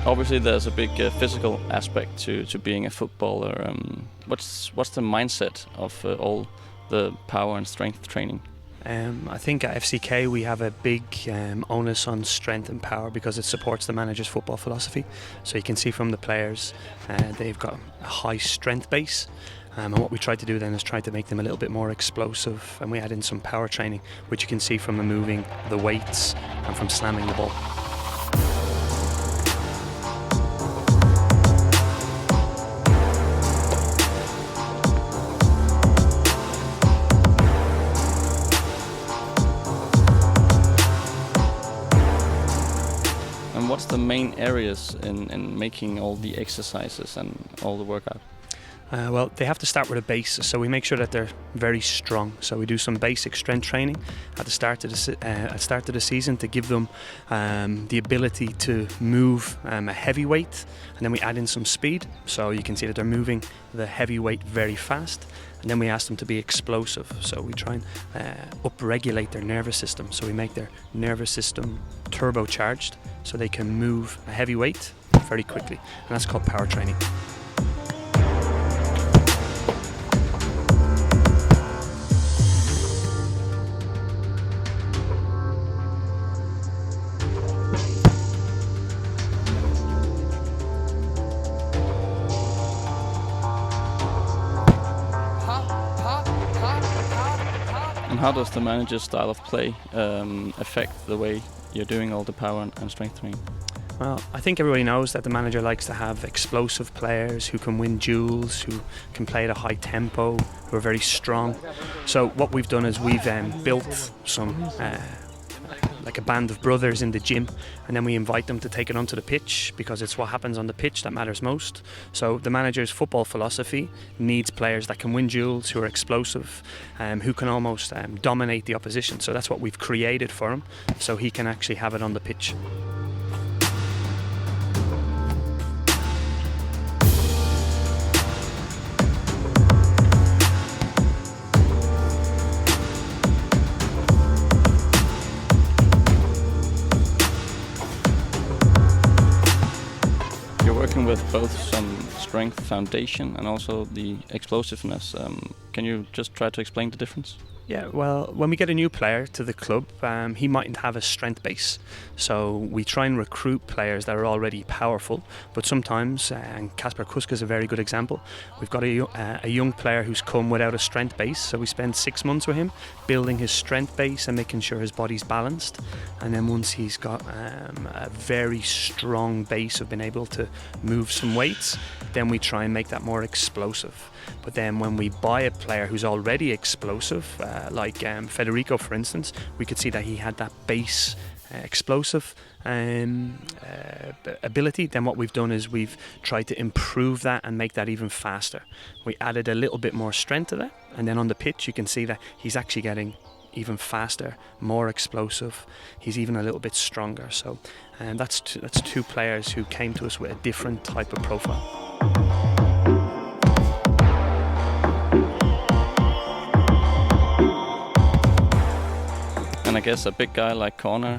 Obviously, there's a big physical aspect to being a footballer. What's the mindset of all the power and strength training? I think at FCK we have a big onus on strength and power because it supports the manager's football philosophy. So you can see from the players, they've got a high strength base. And what we try to do then is try to make them a little bit more explosive, and we add in some power training, which you can see from moving the weights and from slamming the ball. And what's the main areas in making all the exercises and all the workout? Well, they have to start with a base, so we make sure that they're very strong. So we do some basic strength training at the start of the season to give them the ability to move a heavy weight, and then we add in some speed. So you can see that they're moving the heavy weight very fast, and then we ask them to be explosive. So we try and upregulate their nervous system. So we make their nervous system turbocharged, so they can move a heavy weight very quickly, and that's called power training. And how does the manager's style of play affect the way you're doing all the power and strength training? Well, I think everybody knows that the manager likes to have explosive players who can win duels, who can play at a high tempo, who are very strong. So what we've done is we've built some like a band of brothers in the gym, and then we invite them to take it onto the pitch, because it's what happens on the pitch that matters most. So the manager's football philosophy needs players that can win duels, who are explosive, who can almost dominate the opposition. So that's what we've created for him, so he can actually have it on the pitch. With both some strength foundation and also the explosiveness. Can you just try to explain the difference? Yeah, well, when we get a new player to the club, he mightn't have a strength base. So we try and recruit players that are already powerful, but sometimes, and Kasper Kuska is a very good example, we've got a young player who's come without a strength base, so we spend 6 months with him building his strength base and making sure his body's balanced. And then once he's got a very strong base of being able to move some weights, then we try and make that more explosive. But then when we buy a player who's already explosive, like Federico for instance, we could see that he had that base explosive ability. Then what we've done is we've tried to improve that and make that even faster. We added a little bit more strength to that, and then on the pitch you can see that he's actually getting even faster, more explosive. He's even a little bit stronger. So that's two players who came to us with a different type of profile. And I guess a big guy like Corner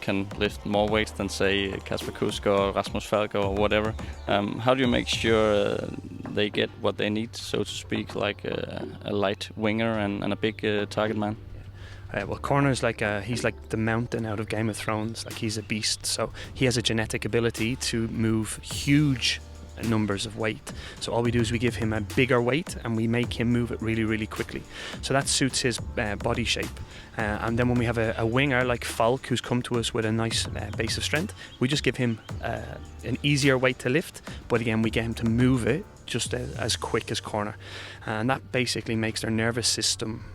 can lift more weights than, say, Kasper Kuska or Rasmus Falk or whatever. How do you make sure they get what they need, so to speak, like a light winger and a big target man? Well, Corner's he's like the mountain out of Game of Thrones. Like, he's a beast. So he has a genetic ability to move huge numbers of weight. So all we do is we give him a bigger weight and we make him move it really, really quickly. So that suits his body shape. And then when we have a winger like Falk, who's come to us with a nice base of strength, we just give him an easier weight to lift, but again we get him to move it just as quick as Corner. And that basically makes their nervous system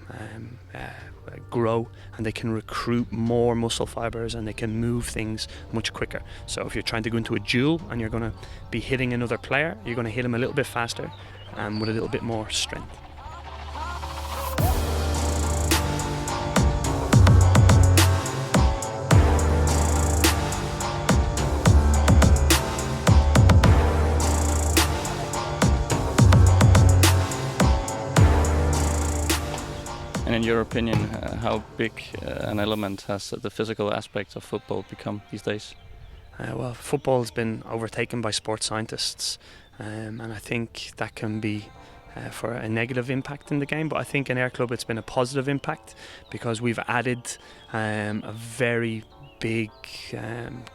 grow, and they can recruit more muscle fibers and they can move things much quicker. So if you're trying to go into a duel and you're going to be hitting another player, you're going to hit him a little bit faster and with a little bit more strength. And in your opinion, how big an element has the physical aspect of football become these days? Well, football's been overtaken by sports scientists, and I think that can be for a negative impact in the game, but I think in our club it's been a positive impact because we've added a very big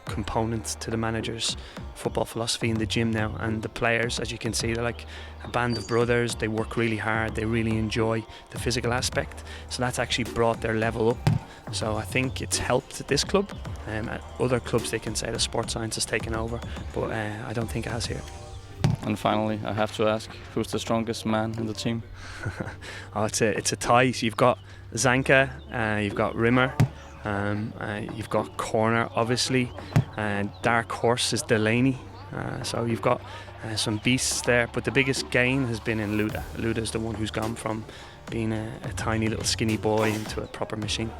component to the manager's football philosophy in the gym now, and the players, as you can see, they're like a band of brothers. They work really hard, they really enjoy the physical aspect, so that's actually brought their level up. So I think it's helped this club. At other clubs they can say the sports science has taken over, but I don't think it has here. And finally, I have to ask, who's the strongest man in the team? Oh, it's a tie. So you've got Zanka, you've got Rimmer, you've got Corner, obviously, and dark horse is Delaney. So you've got some beasts there, but the biggest gain has been in Luda. Luda is the one who's gone from being a tiny little skinny boy into a proper machine.